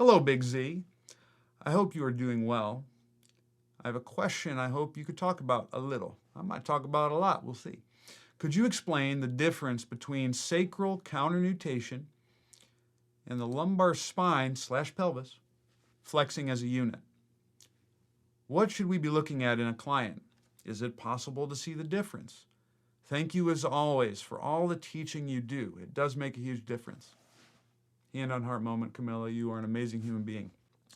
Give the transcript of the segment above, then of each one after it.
Hello, Big Z. I hope you are doing well. I have a question I hope you could talk about a little. I might talk about it a lot, we'll see. Could you explain the difference between sacral counternutation and the lumbar spine / pelvis flexing as a unit? What should we be looking at in a client? Is it possible to see the difference? Thank you as always for all the teaching you do. It does make a huge difference. Hand on heart moment, Camilla, you are an amazing human being.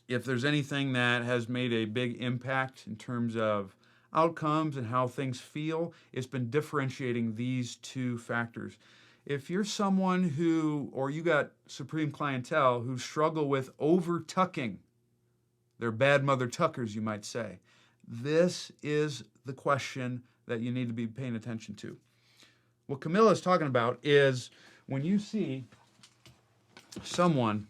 If there's anything that has made a big impact in terms of outcomes and how things feel, it's been differentiating these two factors. If you're someone who, or you got supreme clientele who struggle with over-tucking, they're bad mother tuckers, you might say, this is the question that you need to be paying attention to. What Camilla is talking about is when you see someone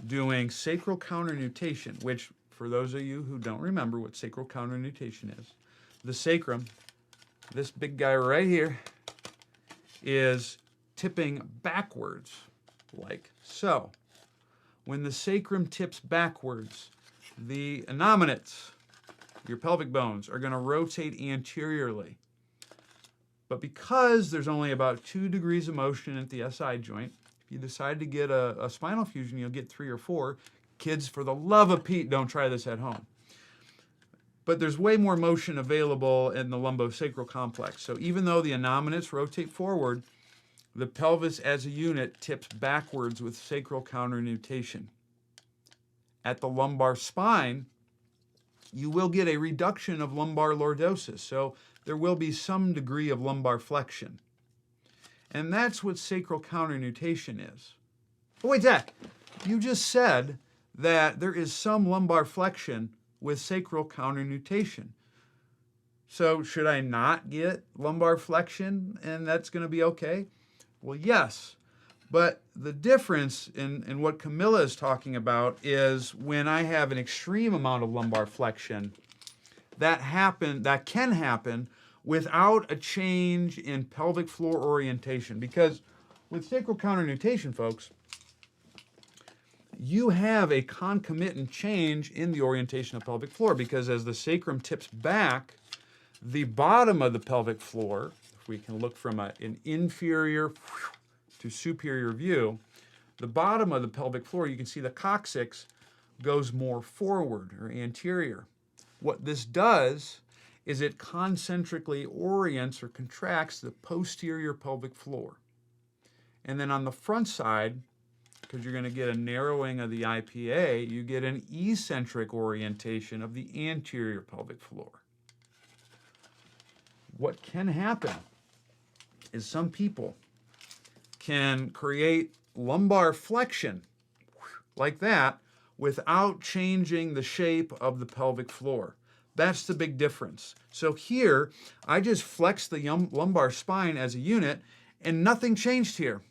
doing sacral counternutation, which for those of you who don't remember what sacral counternutation is, the sacrum, this big guy right here, is tipping backwards like so. When the sacrum tips backwards, the innominates, your pelvic bones, are going to rotate anteriorly. But because there's only about 2 degrees of motion at the SI joint, if you decide to get a spinal fusion, you'll get 3 or 4. Kids, for the love of Pete, don't try this at home. But there's way more motion available in the lumbosacral complex. So even though the innominates rotate forward, the pelvis as a unit tips backwards with sacral counternutation. At the lumbar spine, you will get a reduction of lumbar lordosis. So there will be some degree of lumbar flexion. And that's what sacral counternutation is. Oh, wait, Zach, you just said that there is some lumbar flexion with sacral counternutation. So should I not get lumbar flexion and that's going to be okay? Well, yes. But the difference in what Camilla is talking about is when I have an extreme amount of lumbar flexion, that can happen without a change in pelvic floor orientation. Because with sacral counternutation, folks, you have a concomitant change in the orientation of pelvic floor, because as the sacrum tips back, the bottom of the pelvic floor, if we can look from an inferior to superior view, the bottom of the pelvic floor, you can see the coccyx goes more forward or anterior. What this does is it concentrically orients or contracts the posterior pelvic floor. And then on the front side, because you're going to get a narrowing of the IPA, you get an eccentric orientation of the anterior pelvic floor. What can happen is some people can create lumbar flexion like that without changing the shape of the pelvic floor. That's the big difference. So here, I just flexed the lumbar spine as a unit, and nothing changed here.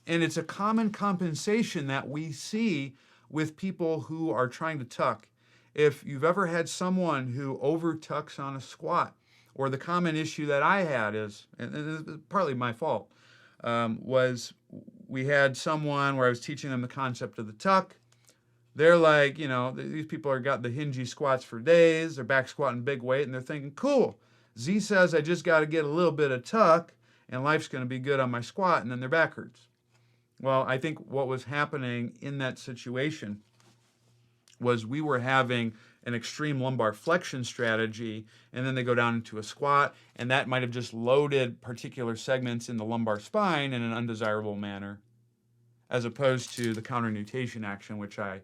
And it's a common compensation that we see with people who are trying to tuck. If you've ever had someone who over-tucks on a squat, or the common issue that I had is, and it's partly my fault, was we had someone where I was teaching them the concept of the tuck. They're like, you know, these people have got the hingy squats for days, they're back squatting big weight, and they're thinking, cool, Z says I just got to get a little bit of tuck, and life's going to be good on my squat, and then their back hurts. Well, I think what was happening in that situation was we were having an extreme lumbar flexion strategy, and then they go down into a squat, and that might have just loaded particular segments in the lumbar spine in an undesirable manner, as opposed to the counternutation action, which I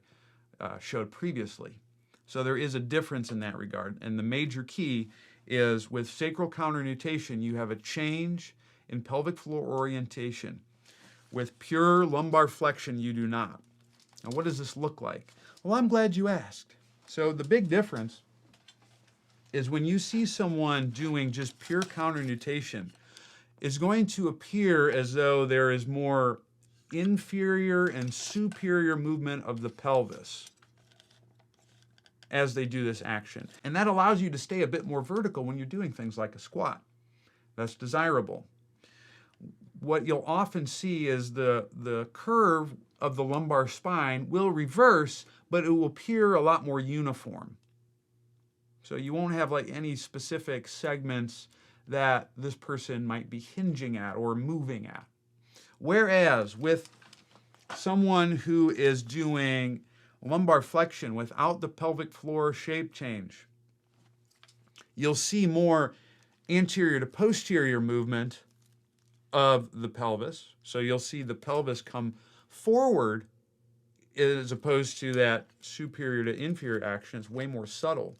showed previously. So there is a difference in that regard, and the major key is with sacral counternutation, you have a change in pelvic floor orientation. With pure lumbar flexion, you do not. Now, what does this look like? Well, I'm glad you asked. So the big difference is when you see someone doing just pure counternutation, it's going to appear as though there is more inferior and superior movement of the pelvis as they do this action. And that allows you to stay a bit more vertical when you're doing things like a squat. That's desirable. What you'll often see is the curve of the lumbar spine will reverse, but it will appear a lot more uniform. So you won't have like any specific segments that this person might be hinging at or moving at. Whereas with someone who is doing lumbar flexion without the pelvic floor shape change, you'll see more anterior to posterior movement of the pelvis. So you'll see the pelvis come forward as opposed to that superior to inferior action. It's way more subtle.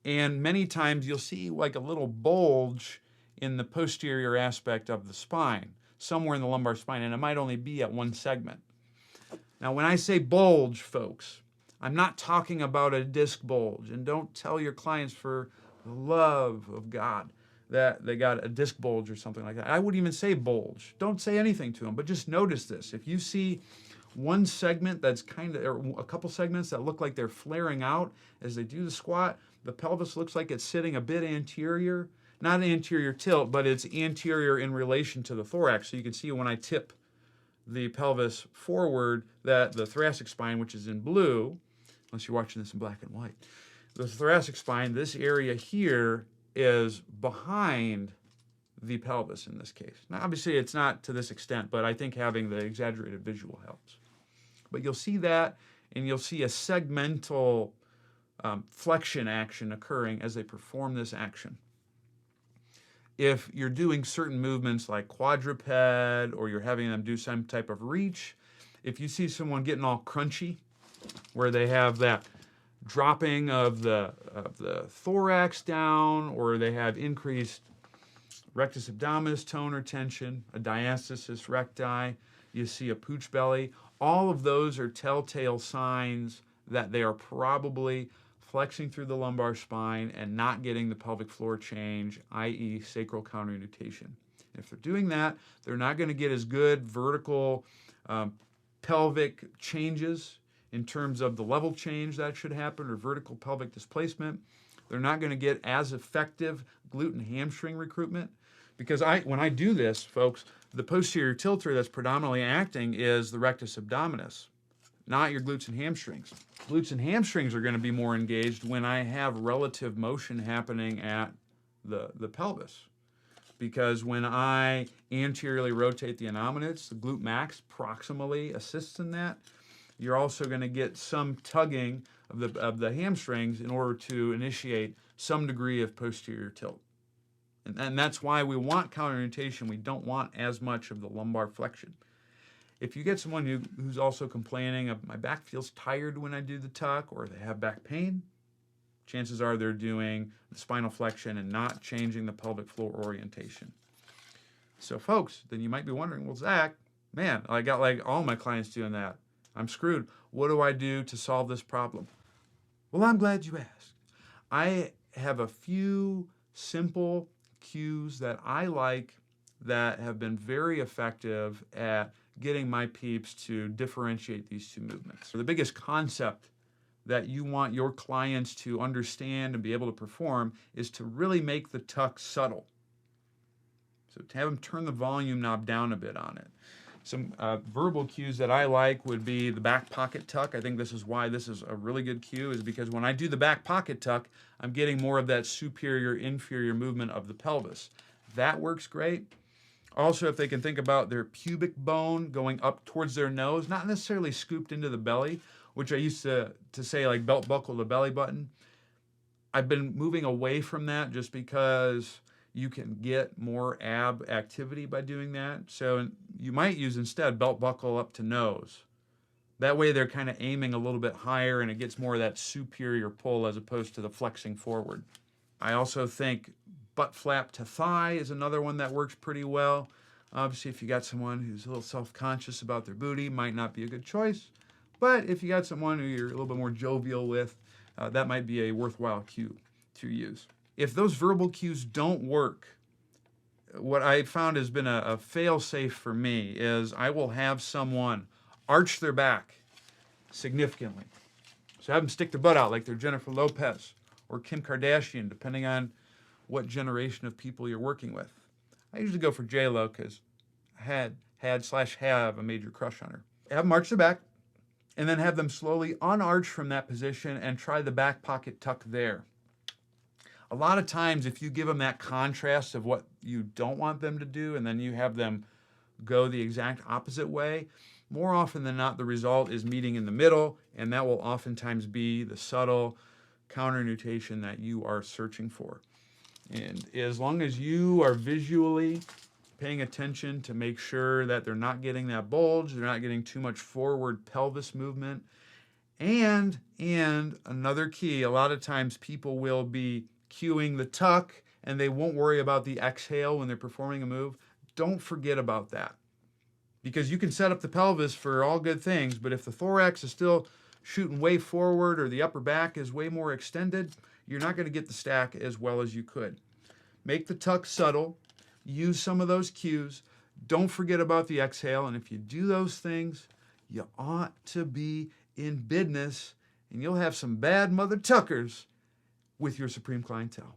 And many times you'll see like a little bulge in the posterior aspect of the spine, somewhere in the lumbar spine, and it might only be at one segment. Now, when I say bulge, folks, I'm not talking about a disc bulge. And don't tell your clients, for the love of God, that they got a disc bulge or something like that. I wouldn't even say bulge. Don't say anything to them, but just notice this. If you see one segment that's kind of, or a couple segments that look like they're flaring out as they do the squat, the pelvis looks like it's sitting a bit anterior, not an anterior tilt, but it's anterior in relation to the thorax. So you can see when I tip the pelvis forward that the thoracic spine, which is in blue, unless you're watching this in black and white, the thoracic spine, this area here is behind the pelvis in this case. Now, obviously, it's not to this extent, but I think having the exaggerated visual helps. But you'll see that, and you'll see a segmental flexion action occurring as they perform this action. If you're doing certain movements like quadruped, or you're having them do some type of reach, if you see someone getting all crunchy, where they have that dropping of the thorax down, or they have increased rectus abdominis tone or tension, a diastasis recti, you see a pooch belly, all of those are telltale signs that they are probably flexing through the lumbar spine and not getting the pelvic floor change, i.e. sacral counternutation. If they're doing that, they're not going to get as good vertical pelvic changes in terms of the level change that should happen, or vertical pelvic displacement. They're not going to get as effective glute and hamstring recruitment, because when I do this, folks, the posterior tilter that's predominantly acting is the rectus abdominis, not your glutes and hamstrings. Glutes and hamstrings are going to be more engaged when I have relative motion happening at the pelvis. Because when I anteriorly rotate the innominate, the glute max proximally assists in that. You're also going to get some tugging of the hamstrings in order to initiate some degree of posterior tilt. And that's why we want counternutation. We don't want as much of the lumbar flexion. If you get someone who's also complaining of, my back feels tired when I do the tuck, or they have back pain, chances are they're doing the spinal flexion and not changing the pelvic floor orientation. So folks, then you might be wondering, well, Zach, man, I got like all my clients doing that. I'm screwed. What do I do to solve this problem? Well, I'm glad you asked. I have a few simple cues that I like that have been very effective at getting my peeps to differentiate these two movements. So the biggest concept that you want your clients to understand and be able to perform is to really make the tuck subtle. So to have them turn the volume knob down a bit on it. Some verbal cues that I like would be the back pocket tuck. I think this is why this is a really good cue, is because when I do the back pocket tuck, I'm getting more of that superior-inferior movement of the pelvis. That works great. Also, if they can think about their pubic bone going up towards their nose, not necessarily scooped into the belly, which I used to say like belt buckle to belly button. I've been moving away from that just because you can get more ab activity by doing that. So you might use instead belt buckle up to nose. That way they're kind of aiming a little bit higher and it gets more of that superior pull as opposed to the flexing forward. I also think butt flap to thigh is another one that works pretty well. Obviously, if you got someone who's a little self-conscious about their booty, might not be a good choice. But if you got someone who you're a little bit more jovial with, that might be a worthwhile cue to use. If those verbal cues don't work, what I found has been a fail-safe for me is I will have someone arch their back significantly. So have them stick their butt out like they're Jennifer Lopez or Kim Kardashian, depending on what generation of people you're working with. I usually go for J-Lo because I had had/have a major crush on her. Have them arch the back, and then have them slowly unarch from that position and try the back pocket tuck there. A lot of times, if you give them that contrast of what you don't want them to do, and then you have them go the exact opposite way, more often than not, the result is meeting in the middle, and that will oftentimes be the subtle counternutation that you are searching for. And as long as you are visually paying attention to make sure that they're not getting that bulge, they're not getting too much forward pelvis movement, and another key, a lot of times people will be cueing the tuck and they won't worry about the exhale when they're performing a move. Don't forget about that, because you can set up the pelvis for all good things, but if the thorax is still shooting way forward or the upper back is way more extended, you're not going to get the stack as well as you could. Make the tuck subtle, use some of those cues, don't forget about the exhale, and if you do those things, you ought to be in business, and you'll have some bad mother tuckers with your supreme clientele.